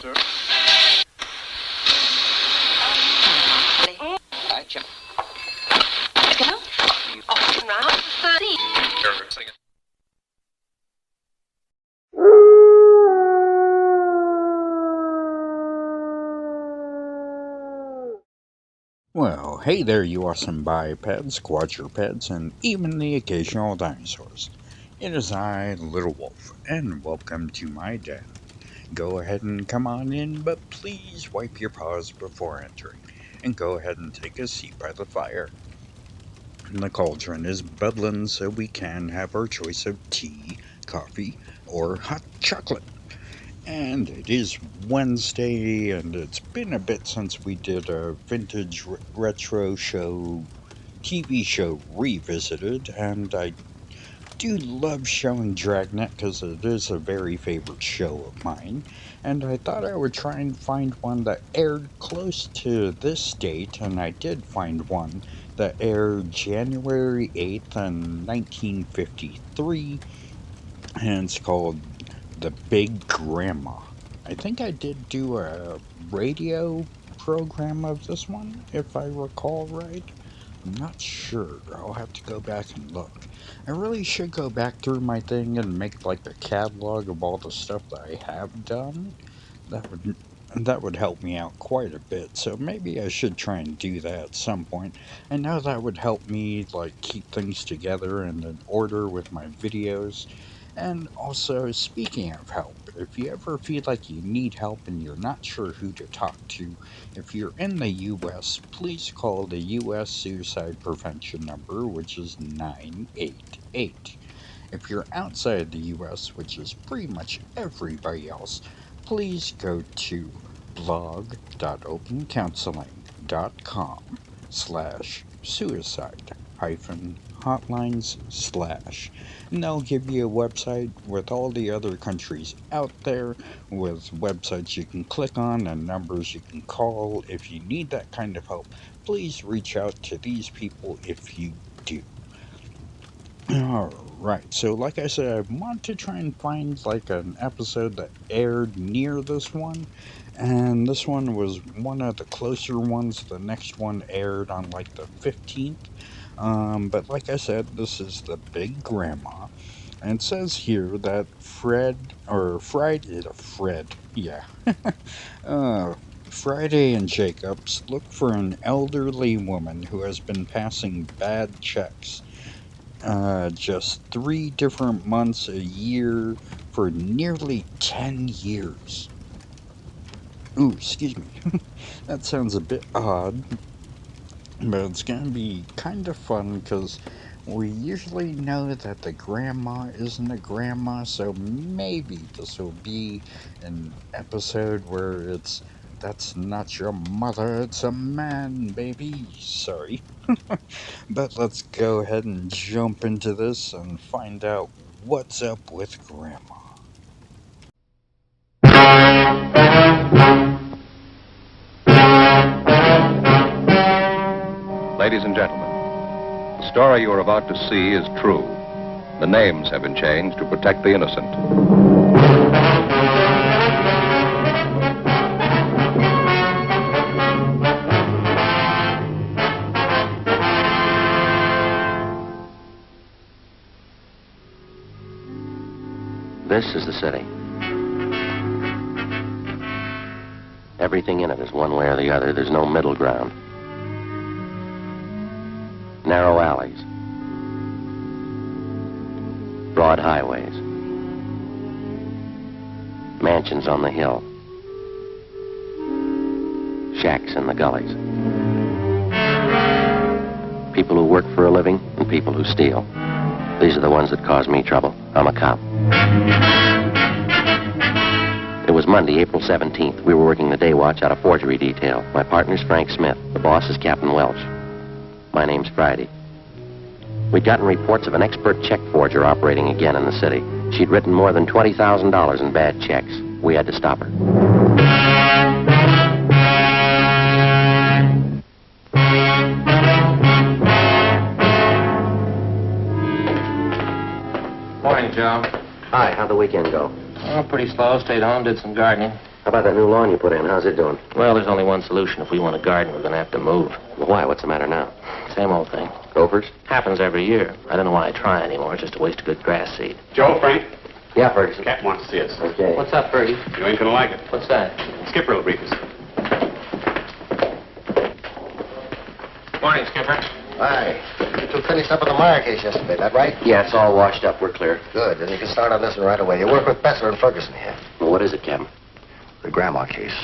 sir. Well, hey there, you awesome bipeds, quadrupeds, and even the occasional dinosaurs. It is I, Little Wolf, and welcome to my den. Go ahead and come on in, but please wipe your paws before entering, and go ahead and take a seat by the fire. The cauldron is bubbling, so we can have our choice of tea, coffee, or hot chocolate. And it is Wednesday, and it's been a bit since we did a vintage retro show, TV show revisited, and I do love showing Dragnet because it is a very favorite show of mine. And I thought I would try and find one that aired close to this date, and I did find one that aired January 8th in 1953, and it's called The Big Grandma. I think I did do a radio program of this one, if I recall right. I'm not sure. I'll have to go back and look. I really should go back through my thing and make like a catalog of all the stuff that I have done. That would help me out quite a bit. So maybe I should try and do that at some point. I know that would help me like keep things together and in order with my videos. And also, speaking of help, if you ever feel like you need help and you're not sure who to talk to, if you're in the US, please call the US Suicide Prevention number, which is 988. If you're outside the US, which is pretty much everybody else, please go to blog.opencounseling.com/suicide-hotlines/ and they'll give you a website with all the other countries out there, with websites you can click on and numbers you can call. If you need that kind of help, please reach out to these people if you do. Alright, so like I said, I want to try and find like an episode that aired near this one, and this one was one of the closer ones. The next one aired on like the 15th, but like I said, this is The Big Grandma, and it says here that Friday and Jacobs look for an elderly woman who has been passing bad checks. Just 3 different months a year for nearly 10 years. Ooh, excuse me. That sounds a bit odd, but it's gonna be kind of fun because we usually know that the grandma isn't a grandma, so maybe this will be an episode where that's not your mother, it's a man, baby. Sorry. But let's go ahead and jump into this and find out what's up with Grandma. Ladies and gentlemen, the story you are about to see is true. The names have been changed to protect the innocent. This is the city. Everything in it is one way or the other. There's no middle ground. Narrow alleys. Broad highways. Mansions on the hill. Shacks in the gullies. People who work for a living and people who steal. These are the ones that cause me trouble. I'm a cop. It was Monday, April 17th. We were working the day watch out of forgery detail. My partner's Frank Smith. The boss is Captain Welch. My name's Friday. We'd gotten reports of an expert check forger operating again in the city. She'd written more than $20,000 in bad checks. We had to stop her. Morning, Joe. Hi, how'd the weekend go? Oh, pretty slow. Stayed home, did some gardening. How about that new lawn you put in? How's it doing? Well, there's only one solution. If we want a garden, we're going to have to move. Well, why? What's the matter now? Same old thing. Gophers? Happens every year. I don't know why I try anymore. It's just a waste of good grass seed. Joe, Frank, Yeah, Ferguson. Captain wants to see us. Okay. What's up, Fergie? You ain't gonna like it. What's that? Skipper will brief us. Morning, Skipper. Hi. You two finished up on the Meyer case yesterday, that right? Yeah, it's all washed up. We're clear. Good. Then you can start on this one right away. You work with Besser and Ferguson here. Well, what is it, Captain? The Grandma case.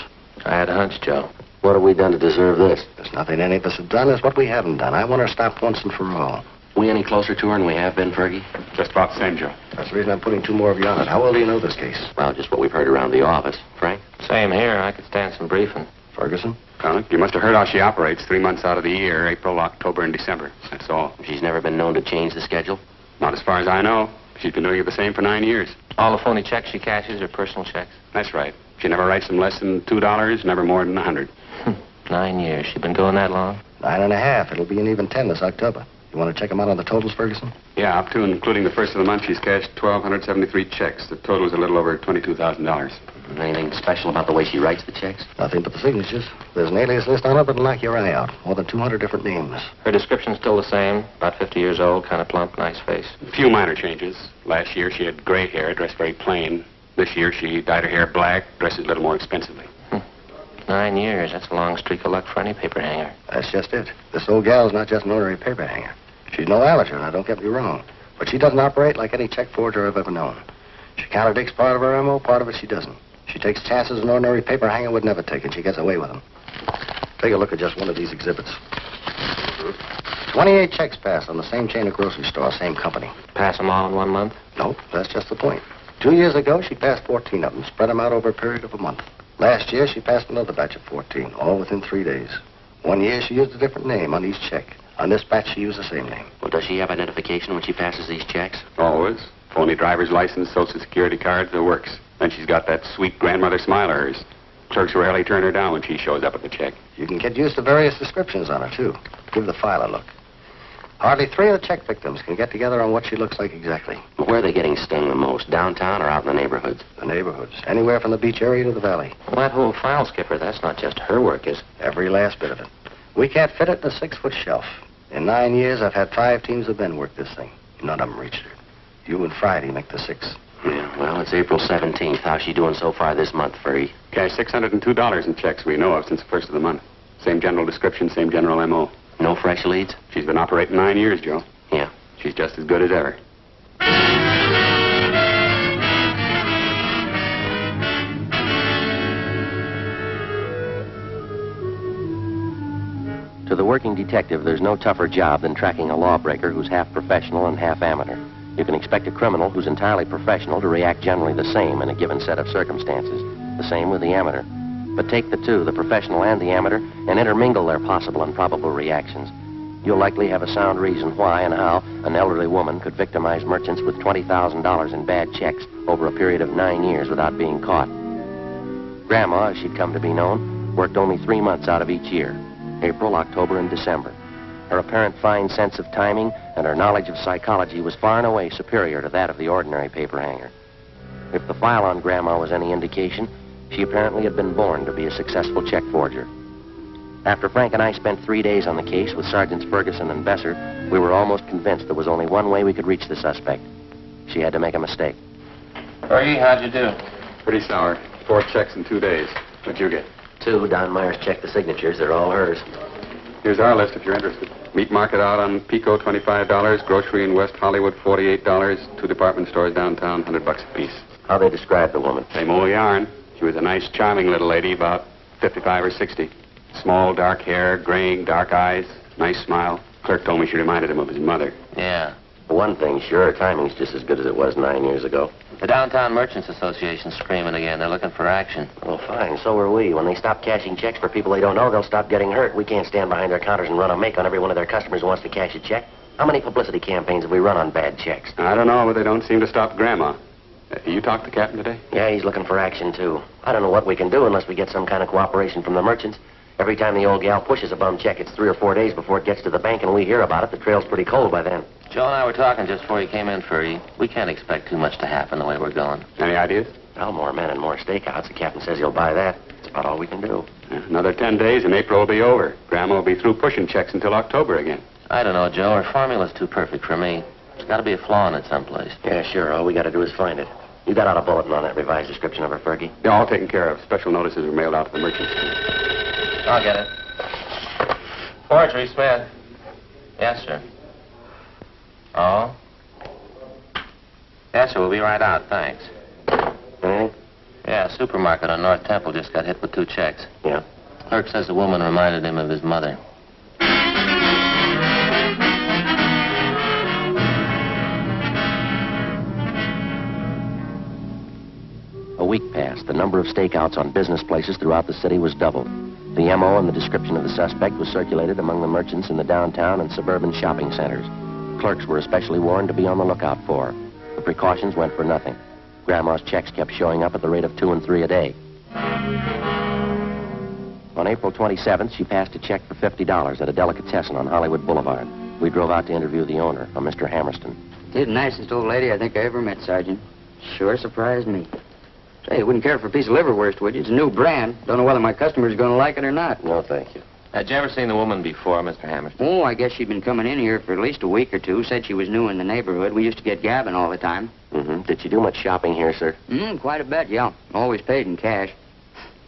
I had a hunch, Joe. What have we done to deserve this? There's nothing any of us have done. It's what we haven't done. I want her stopped once and for all. We any closer to her than we have been, Fergie? Just about the same, Joe. That's the reason I'm putting two more of you on it. How well do you know this case? Well, just what we've heard around the office. Frank? Same here. I could stand some briefing. Ferguson? Colonel, you must have heard how she operates 3 months out of the year, April, October, and December. That's all. She's never been known to change the schedule? Not as far as I know. She's been doing it the same for 9 years. All the phony checks she cashes are personal checks. That's right. She never writes them less than $2, never more than 100. 9 years. She been going that long? 9.5. It'll be an even 10 this October. You want to check them out on the totals, Ferguson? Yeah, up to and including the first of the month, she's cashed 1,273 checks. The total is a little over $22,000. Anything special about the way she writes the checks? Nothing but the signatures. There's an alias list on it that'll knock your eye out. More than 200 different names. Her description's still the same. About 50 years old, kind of plump, nice face. A few minor changes. Last year, she had gray hair, dressed very plain. This year, she dyed her hair black, dresses a little more expensively. 9 years. That's a long streak of luck for any paper hanger. That's just it. This old gal's not just an ordinary paper hanger. She's no amateur, now don't get me wrong. But she doesn't operate like any check forger I've ever known. She contradicts part of her M.O., part of it she doesn't. She takes chances an ordinary paper hanger would never take, and she gets away with them. Take a look at just one of these exhibits. 28 checks passed on the same chain of grocery store, same company. Pass them all in 1 month? Nope, that's just the point. 2 years ago, she passed 14 of them, spread them out over a period of a month. Last year, she passed another batch of 14, all within 3 days. 1 year, she used a different name on each check. On this batch, she used the same name. Well, does she have identification when she passes these checks? Always. Phony driver's license, social security cards, it works. Then she's got that sweet grandmother smile of hers. Clerks rarely turn her down when she shows up at the check. You can get used to various descriptions on her, too. Give the file a look. Hardly 3 of the check victims can get together on what she looks like exactly. Well, where are they getting stung the most? Downtown or out in the neighborhoods? The neighborhoods. Anywhere from the beach area to the valley. Well, that whole file, Skipper, that's not just her work, is it? Every last bit of it. We can't fit it in a 6-foot shelf. In 9 years, I've had 5 teams of men work this thing. None of them reached her. You and Friday make the 6. Yeah, well, it's April 17th. How's she doing so far this month, Fergie? Cashed $602 in checks we know of since the first of the month. Same general description, same general M.O. No fresh leads? She's been operating 9 years, Joe. Yeah. She's just as good as ever. To the working detective, there's no tougher job than tracking a lawbreaker who's half professional and half amateur. You can expect a criminal who's entirely professional to react generally the same in a given set of circumstances. The same with the amateur. But take the two, the professional and the amateur, and intermingle their possible and probable reactions. You'll likely have a sound reason why and how an elderly woman could victimize merchants with $20,000 in bad checks over a period of 9 years without being caught. Grandma, as she'd come to be known, worked only 3 months out of each year, April, October, and December. Her apparent fine sense of timing and her knowledge of psychology was far and away superior to that of the ordinary paper hanger. If the file on Grandma was any indication, she apparently had been born to be a successful check forger. After Frank and I spent 3 days on the case with Sergeants Ferguson and Besser, we were almost convinced there was only one way we could reach the suspect. She had to make a mistake. Fergie, how'd you do? Pretty sour. 4 checks in 2 days. What'd you get? 2, Don Myers checked the signatures. They're all hers. Here's our list if you're interested. Meat market out on Pico, $25. Grocery in West Hollywood, $48. 2 department stores downtown, $100 a piece. How they described the woman? Same old yarn. She was a nice, charming little lady, about 55 or 60. Small, dark hair, graying, dark eyes, nice smile. Clerk told me she reminded him of his mother. Yeah. For one thing, sure, her timing's just as good as it was 9 years ago. The Downtown Merchants Association's screaming again. They're looking for action. Well, fine, so are we. When they stop cashing checks for people they don't know, they'll stop getting hurt. We can't stand behind their counters and run a make on every one of their customers who wants to cash a check. How many publicity campaigns have we run on bad checks? I don't know, but they don't seem to stop Grandma. You talked to the captain today? Yeah, he's looking for action, too. I don't know what we can do unless we get some kind of cooperation from the merchants. Every time the old gal pushes a bum check, it's 3 or 4 days before it gets to the bank, and we hear about it. The trail's pretty cold by then. Joe and I were talking just before you came in, Fergie. We can't expect too much to happen the way we're going. Any ideas? Well, more men and more stakeouts. The captain says he'll buy that. That's about all we can do. Yeah, another 10 days and April will be over. Grandma will be through pushing checks until October again. I don't know, Joe. Her formula's too perfect for me. There's got to be a flaw in it someplace. Yeah, sure. All we got to do is find it. You got out a bulletin on that revised description of her, Fergie? Yeah, all taken care of. Special notices were mailed out to the merchants. I'll get it. Forgery, Smith. Yes, sir. Oh? Yes, sir. We'll be right out. Thanks. Anything? Yeah, a supermarket on North Temple just got hit with 2 checks. Yeah. Clerk says the woman reminded him of his mother. A week passed. The number of stakeouts on business places throughout the city was doubled. The M.O. and the description of the suspect was circulated among the merchants in the downtown and suburban shopping centers. Clerks were especially warned to be on the lookout for. The precautions went for nothing. Grandma's checks kept showing up at the rate of 2 and 3 a day. On April 27th, she passed a check for $50 at a delicatessen on Hollywood Boulevard. We drove out to interview the owner, a Mr. Hammerston. She's the nicest old lady I think I ever met, Sergeant. Sure surprised me. Say, you wouldn't care for a piece of liverwurst, would you? It's a new brand. Don't know whether my customers are going to like it or not. No, thank you. Had you ever seen the woman before, Mr. Hammerston? Oh, I guess she'd been coming in here for at least a week or two. Said she was new in the neighborhood. We used to get gabbing all the time. Mm-hmm. Did she do much shopping here, sir? Quite a bit, yeah. Always paid in cash.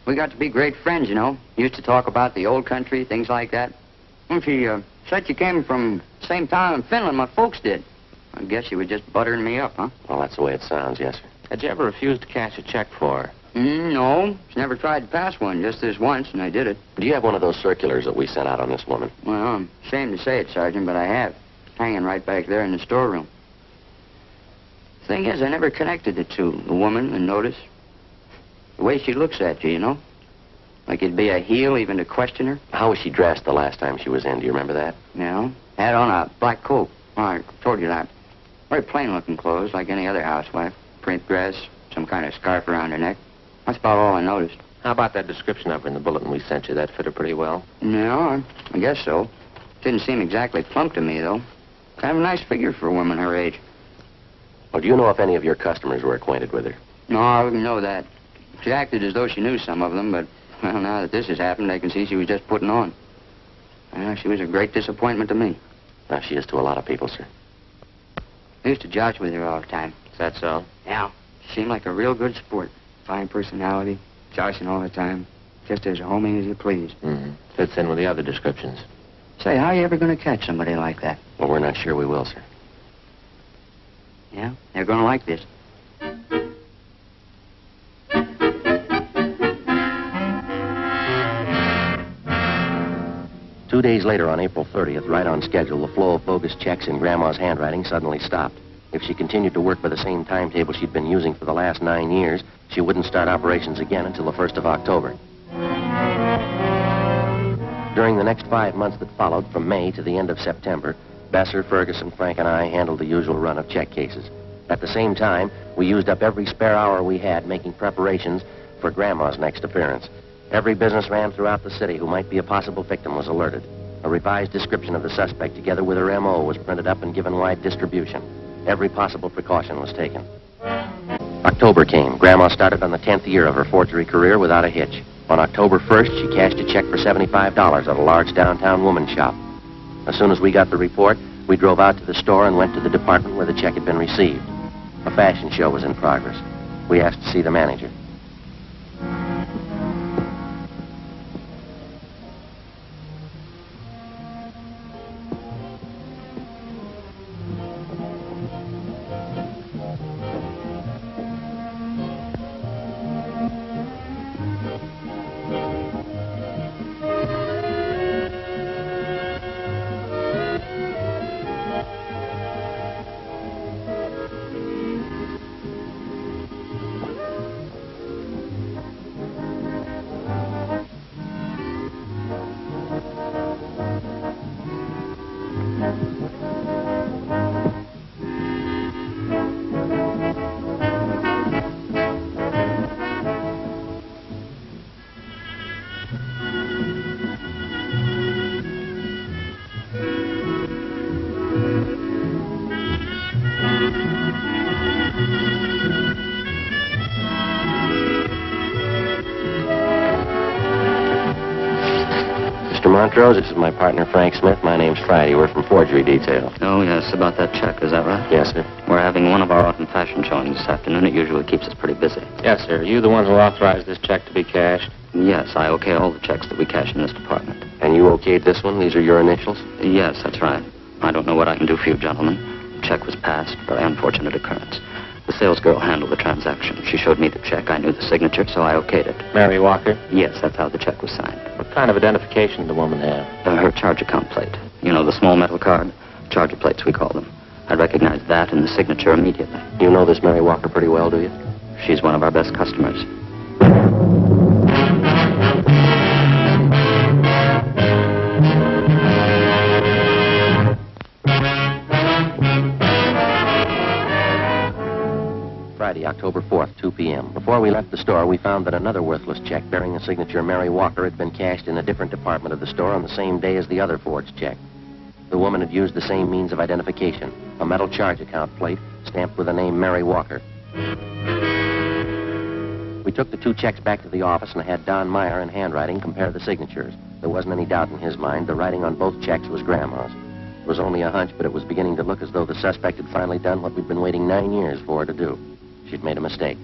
We got to be great friends, you know. Used to talk about the old country, things like that. Well, she said she came from the same town in Finland my folks did. I guess she was just buttering me up, huh? Well, that's the way it sounds, yes, sir. Had you ever refused to cash a check for her? No. She never tried to pass one, just this once, and I did it. Do you have one of those circulars that we sent out on this woman? Well, I'm ashamed to say it, Sergeant, but I have. Hanging right back there in the storeroom. Thing is, I never connected the two, the woman and notice. The way she looks at you, you know? Like it'd be a heel even to question her. How was she dressed the last time she was in? Do you remember that? Yeah. Had on a black coat. Oh, I told you that. Very plain-looking clothes, like any other housewife. Print dress, some kind of scarf around her neck. That's about all I noticed. How about that description of her in the bulletin we sent you? That fit her pretty well? No, I guess so. Didn't seem exactly plump to me, though. Kind of a nice figure for a woman her age. Well, do you know if any of your customers were acquainted with her? No, I wouldn't know that. She acted as though she knew some of them, but, well, now that this has happened, I can see she was just putting on. She was a great disappointment to me. Well, she is to a lot of people, sir. I used to josh with her all the time. Is that so? Yeah. She seemed like a real good sport. Fine personality, joshing all the time. Just as homey as you please. Mm-hmm. Fits in with the other descriptions. Say, how are you ever going to catch somebody like that? Well, we're not sure we will, sir. Yeah? They're going to like this. Two days later, on April 30th, right on schedule, the flow of bogus checks in Grandma's handwriting suddenly stopped. If she continued to work by the same timetable she'd been using for the last 9 years, she wouldn't start operations again until the 1st of October. During the next 5 months that followed, from May to the end of September, Besser, Ferguson, Frank, and I handled the usual run of check cases. At the same time, we used up every spare hour we had making preparations for Grandma's next appearance. Every businessman throughout the city who might be a possible victim was alerted. A revised description of the suspect, together with her M.O., was printed up and given wide distribution. Every possible precaution was taken. October came. Grandma started on the 10th year of her forgery career without a hitch. On October 1st, she cashed a check for $75 at a large downtown woman's shop. As soon as we got the report, we drove out to the store and went to the department where the check had been received. A fashion show was in progress. We asked to see the manager. Montrose, this is my partner, Frank Smith. My name's Friday. We're from Forgery Detail. Oh, yes, about that check, is that right? Yes, sir. We're having one of our autumn fashion showings this afternoon. It usually keeps us pretty busy. Yes, sir. You the ones who authorized this check to be cashed? Yes, I okay all the checks that we cash in this department. And you okayed this one? These are your initials? Yes, that's right. I don't know what I can do for you, gentlemen. The check was passed. Very unfortunate occurrence. The sales girl handled the transaction. She showed me the check. I knew the signature, so I okayed it. Mary Walker? Yes, that's how the check was signed. What kind of identification did the woman have? Her charge account plate. You know, the small metal card? Charger plates, we call them. I recognized that and the signature immediately. You know this Mary Walker pretty well, do you? She's one of our best customers. Friday, October 4th, 2 p.m. Before we left the store, we found that another worthless check bearing the signature Mary Walker had been cashed in a different department of the store on the same day as the other forged check. The woman had used the same means of identification, a metal charge account plate stamped with the name Mary Walker. We took the two checks back to the office and had Don Meyer in handwriting compare the signatures. There wasn't any doubt in his mind the writing on both checks was Grandma's. It was only a hunch, but it was beginning to look as though the suspect had finally done what we'd been waiting 9 years for her to do. She'd made a mistake.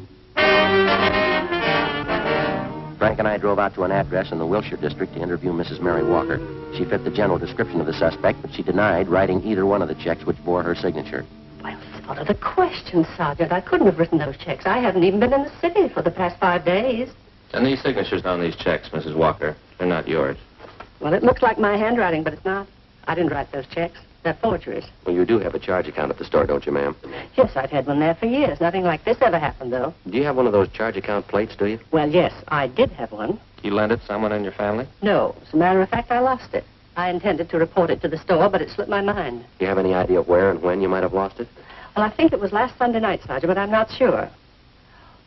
Frank and I drove out to an address in the Wilshire district to interview Mrs. Mary Walker. She fit the general description of the suspect, but she denied writing either one of the checks which bore her signature. Well, what are the questions, Sergeant? I couldn't have written those checks. I haven't even been in the city for the past 5 days. And these signatures on these checks, Mrs. Walker, they're not yours. Well, it looks like my handwriting, but it's not. I didn't write those checks. They're forgeries. Well, you do have a charge account at the store, don't you, ma'am? Yes, I've had one there for years. Nothing like this ever happened, though. Do you have one of those charge account plates, do you? Well, yes, I did have one. You lent it to someone in your family? No, as a matter of fact, I lost it. I intended to report it to the store, but it slipped my mind. Do you have any idea where and when you might have lost it? Well, I think it was last Sunday night, Sergeant, but I'm not sure.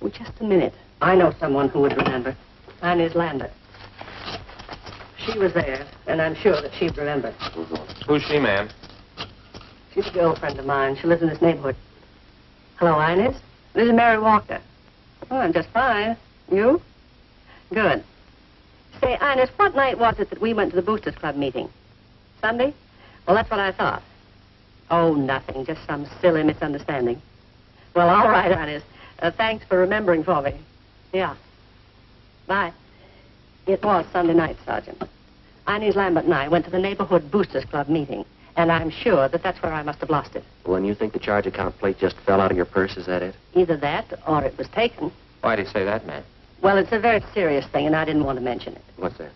Oh, just a minute. I know someone who would remember. Inez Lambert. She was there, and I'm sure that she'd remember. Who's she, ma'am? She's a girlfriend of mine. She lives in this neighborhood. Hello, Inez. This is Mary Walker. Oh, I'm just fine. You? Good. Say, Inez, what night was it that we went to the Boosters Club meeting? Sunday? Well, that's what I thought. Oh, nothing. Just some silly misunderstanding. Well, all right, Inez. Thanks for remembering for me. Yeah. Bye. It was Sunday night, Sergeant. Inez Lambert and I went to the neighborhood Boosters Club meeting, and I'm sure that that's where I must have lost it. Well, and you think the charge account plate just fell out of your purse, is that it? Either that or it was taken. Why do you say that, ma'am? Well, it's a very serious thing, and I didn't want to mention it. What's that?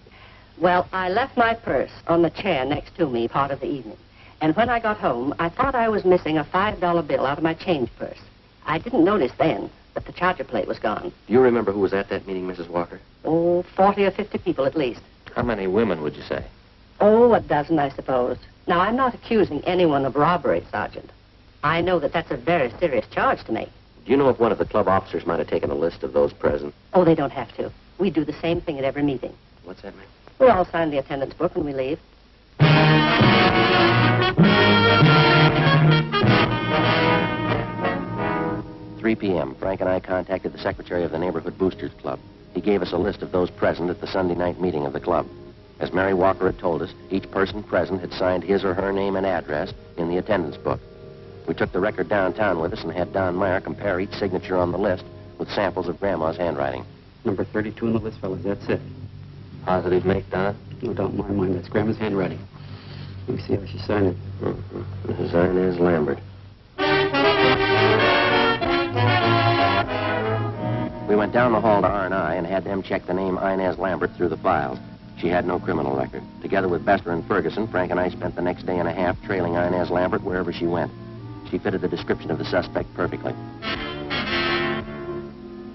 Well, I left my purse on the chair next to me part of the evening. And when I got home, I thought I was missing a $5 bill out of my change purse. I didn't notice then that the charger plate was gone. Do you remember who was at that meeting, Mrs. Walker? Oh, 40 or 50 people at least. How many women would you say? Oh, a dozen, I suppose. Now, I'm not accusing anyone of robbery, Sergeant. I know that that's a very serious charge to make. Do you know if one of the club officers might have taken a list of those present? Oh, they don't have to. We do the same thing at every meeting. What's that, ma'am? We all sign the attendance book when we leave. 3 p.m., Frank and I contacted the secretary of the Neighborhood Boosters Club. He gave us a list of those present at the Sunday night meeting of the club. As Mary Walker had told us, each person present had signed his or her name and address in the attendance book. We took the record downtown with us and had Don Meyer compare each signature on the list with samples of Grandma's handwriting. Number 32 on the list, fellas. That's it. Positive make, Donna? No doubt in my mind. That's Grandma's handwriting. Let me see how she signed it. Mrs. Inez Lambert. We went down the hall to R&I and had them check the name Inez Lambert through the files. She had no criminal record. Together with Bester and Ferguson, Frank and I spent the next day and a half trailing Inez Lambert wherever she went. She fitted the description of the suspect perfectly.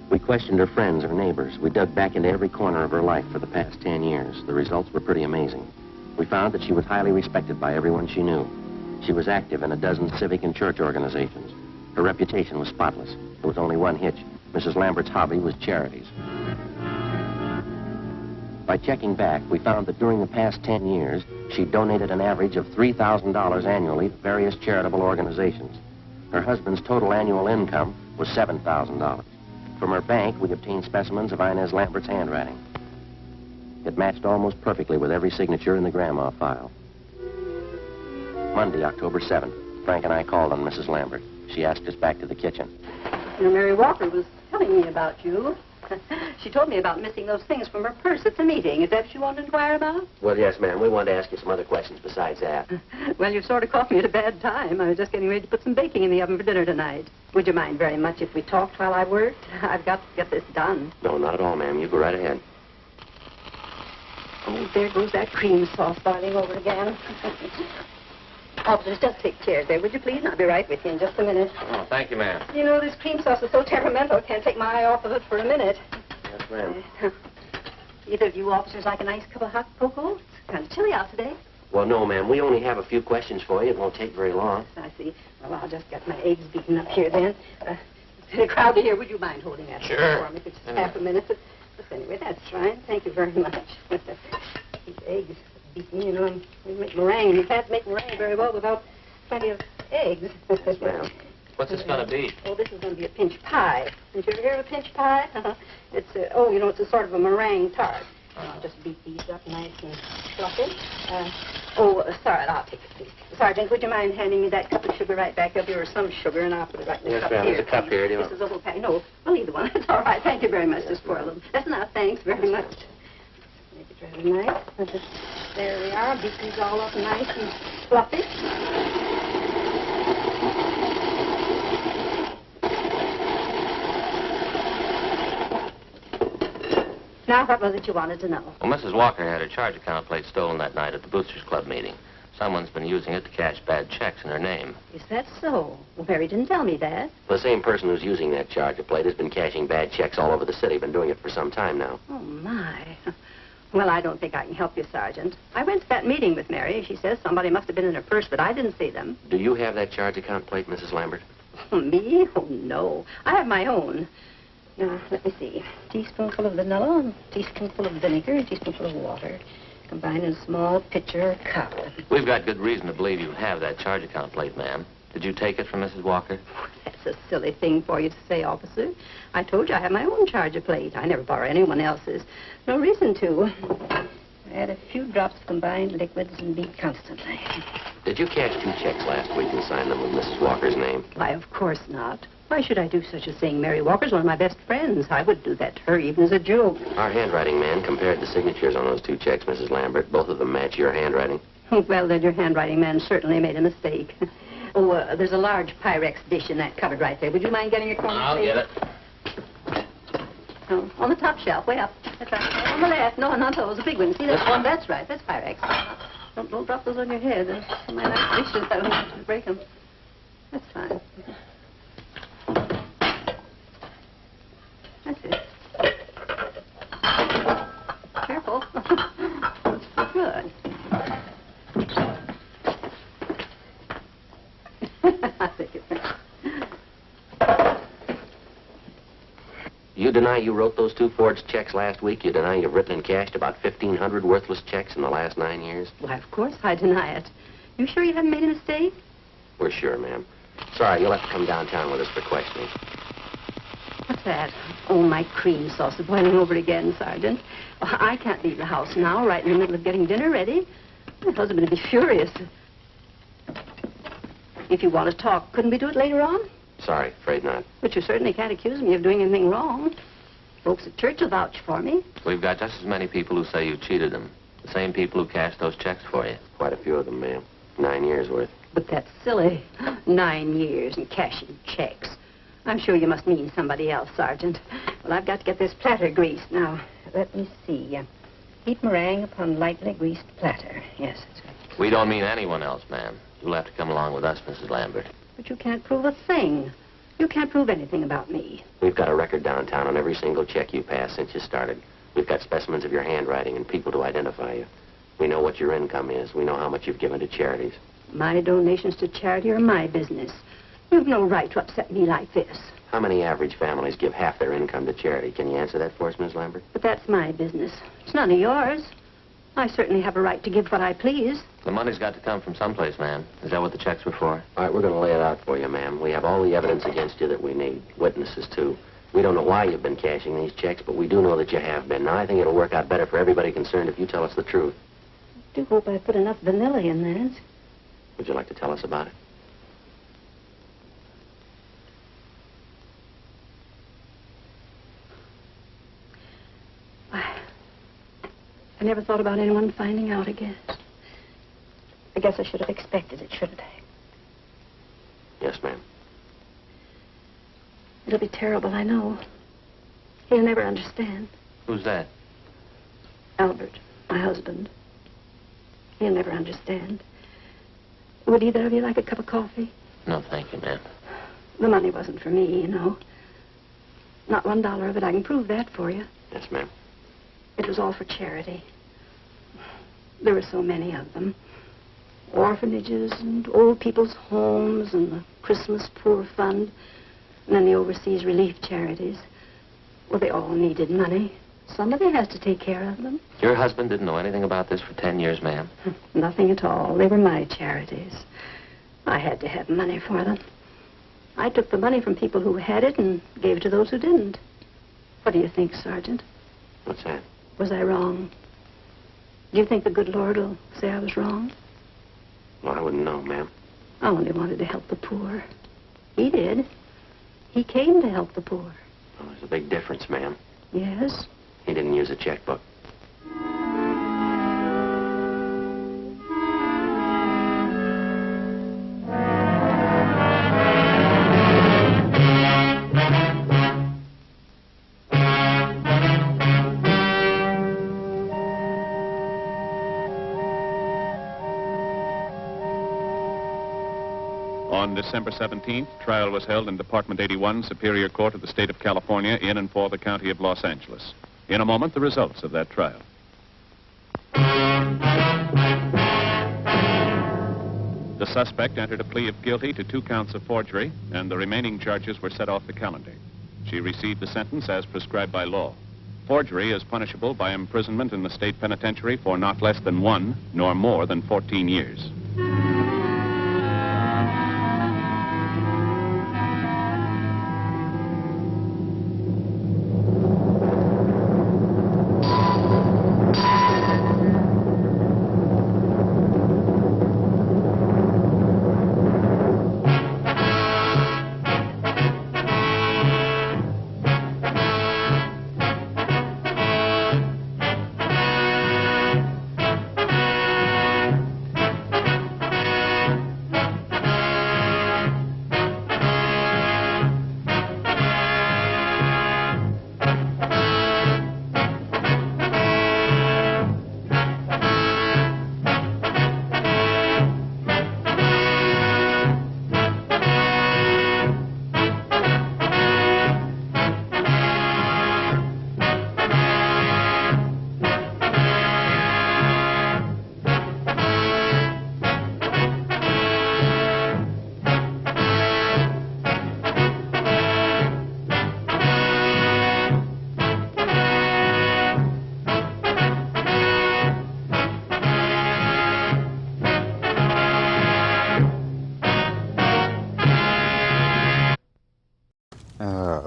We questioned her friends, her neighbors. We dug back into every corner of her life for the past 10 years. The results were pretty amazing. We found that she was highly respected by everyone she knew. She was active in a dozen civic and church organizations. Her reputation was spotless. There was only one hitch. Mrs. Lambert's hobby was charities. By checking back, we found that during the past 10 years, she donated an average of $3,000 annually to various charitable organizations. Her husband's total annual income was $7,000. From her bank, we obtained specimens of Inez Lambert's handwriting. It matched almost perfectly with every signature in the grandma file. Monday, October 7th, Frank and I called on Mrs. Lambert. She asked us back to the kitchen. You know, Mary Walker was telling me about you. She told me about missing those things from her purse at the meeting. Is that what you want to inquire about? Well, yes, ma'am. We wanted to ask you some other questions besides that. Well, you've sort of caught me at a bad time. I was just getting ready to put some baking in the oven for dinner tonight. Would you mind very much if we talked while I worked? I've got to get this done. No, not at all, ma'am. You go right ahead. Oh, there goes that cream sauce boiling over again. Officers, just take chairs there, would you please? I'll be right with you in just a minute. Oh, thank you, ma'am. You know, this cream sauce is so temperamental, I can't take my eye off of it for a minute. Yes, ma'am. Either of you officers like a nice cup of hot cocoa? It's kind of chilly out today. Well, no, ma'am. We only have a few questions for you. It won't take very long. I see. Well, I'll just get my eggs beaten up here then. It's been crowded here. Would you mind holding that Sure. for me for just half a minute? But anyway, that's fine. Thank you very much. These eggs beaten, you know, we make meringue. You can't make meringue very well without plenty of eggs. Yes, ma'am. What's this going to be? Oh, this is going to be a pinch pie. Did you ever hear of a pinch pie? It's oh, you know, it's a sort of a meringue tart. I'll just beat these up nice and fluffy. Sorry, I'll take it, please. Sergeant, would you mind handing me that cup of sugar right back up here, or some sugar, and I'll put it right in the cup ma'am. here. There's a cup please. here. Do you This is a whole pack. No, I'll leave the one. It's all right. Thank you very much. Just pour a little. That's enough. Thanks very much. Make it rather nice. There we are. Beat these all up nice and fluffy. Now, what was it you wanted to know? Well, Mrs. Walker had her charge account plate stolen that night at the Boosters Club meeting. Someone's been using it to cash bad checks in her name. Is that so? Well, Mary didn't tell me that. The same person who's using that charger plate has been cashing bad checks all over the city. Been doing it for some time now. Oh, my. Well, I don't think I can help you, Sergeant. I went to that meeting with Mary. She says somebody must have been in her purse, but I didn't see them. Do you have that charge account plate, Mrs. Lambert? Me? Oh, no. I have my own. Now, let me see. Teaspoonful of vanilla, teaspoonful of vinegar, a teaspoonful of water, combined in a small pitcher or cup. We've got good reason to believe you have that charge account plate, ma'am. Did you take it from Mrs. Walker? That's a silly thing for you to say, officer. I told you I have my own charger plate. I never borrow anyone else's. No reason to. I add a few drops of combined liquids and beat constantly. Did you cash 2 checks last week and sign them with Mrs. Walker's name? Why, of course not. Why should I do such a thing? Mary Walker's one of my best friends. I would do that to her even as a joke. Our handwriting man compared the signatures on those 2 checks, Mrs. Lambert. Both of them match your handwriting. Well, then your handwriting man certainly made a mistake. There's a large Pyrex dish in that cupboard right there. Would you mind getting it for me, I'll please? get it. Oh, on the top shelf, way up. That's right. On the left. No, not those. The big one. See that one? That's right. That's Pyrex. Don't drop those on your head. They're my nice dishes. I don't want you to break them. That's fine. That's it. Careful. Good. I think it's... You deny you wrote those 2 forged checks last week? You deny you've written and cashed about 1,500 worthless checks in the last 9 years? Why, of course I deny it. You sure you haven't made a mistake? We're sure, ma'am. Sorry, you'll have to come downtown with us for questioning. What's that? Oh, my cream sauce is boiling over again, Sergeant. Well, I can't leave the house now, right in the middle of getting dinner ready. My husband would be furious. If you want to talk, couldn't we do it later on? Sorry, afraid not. But you certainly can't accuse me of doing anything wrong. Folks at church will vouch for me. We've got just as many people who say you cheated them. The same people who cashed those checks for you. Quite a few of them, ma'am. 9 years worth. But that's silly. 9 years and cashing checks. I'm sure you must mean somebody else, Sergeant. Well, I've got to get this platter greased. Now, let me see. Heat meringue upon lightly greased platter. Yes, that's right. We don't mean anyone else, ma'am. You'll have to come along with us, Mrs. Lambert. But you can't prove a thing. You can't prove anything about me. We've got a record downtown on every single check you passed since you started. We've got specimens of your handwriting and people to identify you. We know what your income is. We know how much you've given to charities. My donations to charity are my business. You've no right to upset me like this. How many average families give half their income to charity? Can you answer that for us, Miss Lambert? But that's my business. It's none of yours. I certainly have a right to give what I please. The money's got to come from someplace, ma'am. Is that what the checks were for? All right, we're going to lay it out for you, ma'am. We have all the evidence against you that we need. Witnesses, too. We don't know why you've been cashing these checks, but we do know that you have been. Now, I think it'll work out better for everybody concerned if you tell us the truth. I do hope I put enough vanilla in that. Would you like to tell us about it? I never thought about anyone finding out, I guess. I guess I should have expected it, shouldn't I? Yes, ma'am. It'll be terrible, I know. He'll never understand. Who's that? Albert, my husband. He'll never understand. Would either of you like a cup of coffee? No, thank you, ma'am. The money wasn't for me, you know. Not $1 of it. I can prove that for you. Yes, ma'am. It was all for charity. There were so many of them. Orphanages and old people's homes and the Christmas Poor Fund. And then the overseas relief charities. Well, they all needed money. Somebody has to take care of them. Your husband didn't know anything about this for 10 years, ma'am? Nothing at all. They were my charities. I had to have money for them. I took the money from people who had it and gave it to those who didn't. What do you think, Sergeant? What's that? Was I wrong? Do you think the good Lord will say I was wrong? Well, I wouldn't know, ma'am. I only wanted to help the poor. He did. He came to help the poor. Well, there's a big difference, ma'am. Yes? He didn't use a checkbook. On December 17th, trial was held in Department 81, Superior Court of the State of California, in and for the County of Los Angeles. In a moment, the results of that trial. The suspect entered a plea of guilty to 2 counts of forgery, and the remaining charges were set off the calendar. She received the sentence as prescribed by law. Forgery is punishable by imprisonment in the state penitentiary for not less than 1 nor more than 14 years.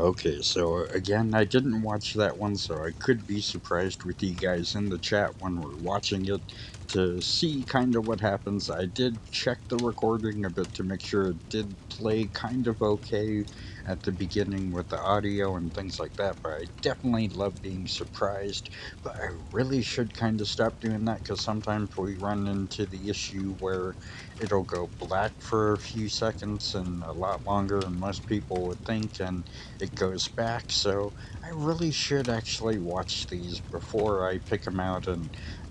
Okay, so again, I didn't watch that one, so I could be surprised with you guys in the chat when we're watching it to see kind of what happens. I did check the recording a bit to make sure it did play kind of okay at the beginning with the audio and things like that, but I definitely love being surprised. But I really should kind of stop doing that, because sometimes we run into the issue where it'll go black for a few seconds and a lot longer than most people would think, and it goes back. So I really should actually watch these before I pick them out and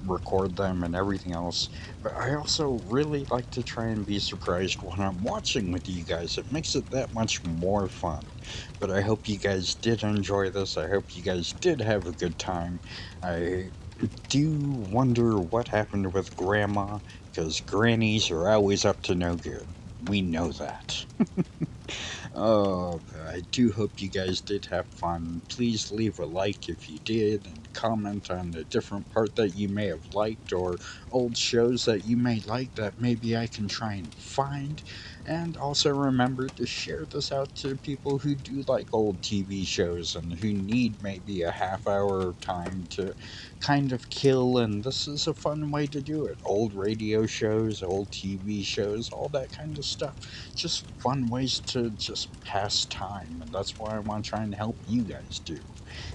record them and everything else. But I also really like to try and be surprised when I'm watching with you guys. It makes it that much more fun. But I hope you guys did enjoy this. I hope you guys did have a good time. I do wonder what happened with Grandma, because grannies are always up to no good. We know that. Oh, I do hope you guys did have fun. Please leave a like if you did, and comment on a different part that you may have liked, or old shows that you may like that maybe I can try and find. And also remember to share this out to people who do like old TV shows and who need maybe a half hour of time to kind of kill, and this is a fun way to do it. Old radio shows, old TV shows, all that kind of stuff. Just fun ways to just pass time, and that's what I want to try and help you guys do.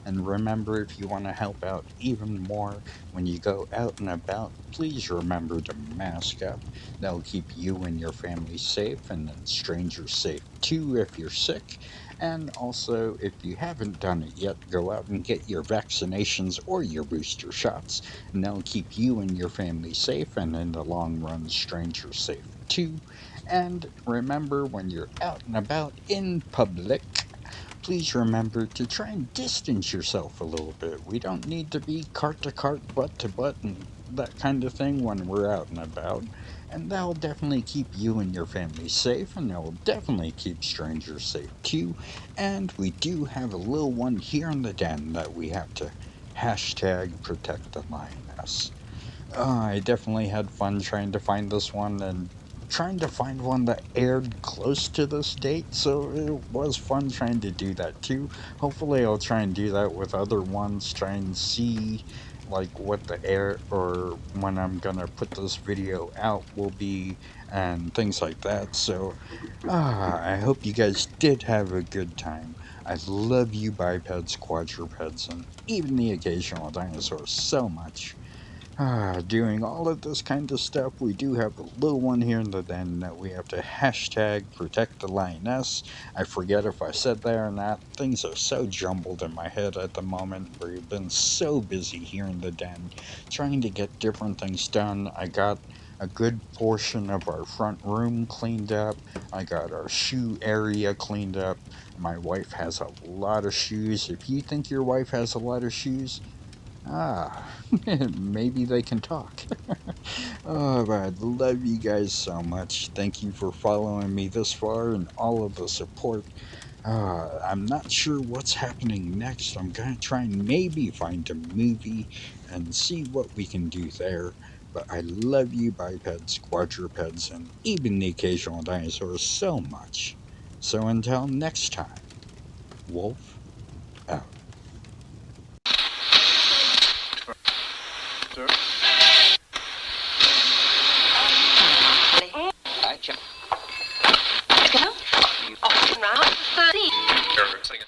And remember, if you want to help out even more when you go out and about, please remember to mask up. That'll keep you and your family safe, and then strangers safe too if you're sick. And also, if you haven't done it yet, go out and get your vaccinations or your booster shots, and that'll keep you and your family safe, and in the long run, strangers safe too. And remember, when you're out and about in public, please remember to try and distance yourself a little bit. We don't need to be cart to cart, butt to butt, and that kind of thing when we're out and about. And that'll definitely keep you and your family safe, and that'll definitely keep strangers safe too. And we do have a little one here in the den that we have to hashtag protect the lioness. I definitely had fun trying to find this one, and trying to find one that aired close to this date, so it was fun trying to do that too. Hopefully I'll try and do that with other ones, try and see like what the air or when I'm gonna put this video out will be, and things like that. So I hope you guys did have a good time. I love you bipeds, quadrupeds, and even the occasional dinosaurs so much. Doing all of this kind of stuff, we do have a little one here in the den that we have to hashtag protect the lioness. I forget if I said that or not. Things are so jumbled in my head at the moment. We've been so busy here in the den trying to get different things done. I got a good portion of our front room cleaned up. I got our shoe area cleaned up. My wife has a lot of shoes. If you think your wife has a lot of shoes, maybe they can talk. But I love you guys so much. Thank you for following me this far and all of the support. I'm not sure what's happening next. I'm gonna try and maybe find a movie and see what we can do there. But I love you bipeds, quadrupeds, and even the occasional dinosaurs so much. So until next time, Wolf out. Sing it.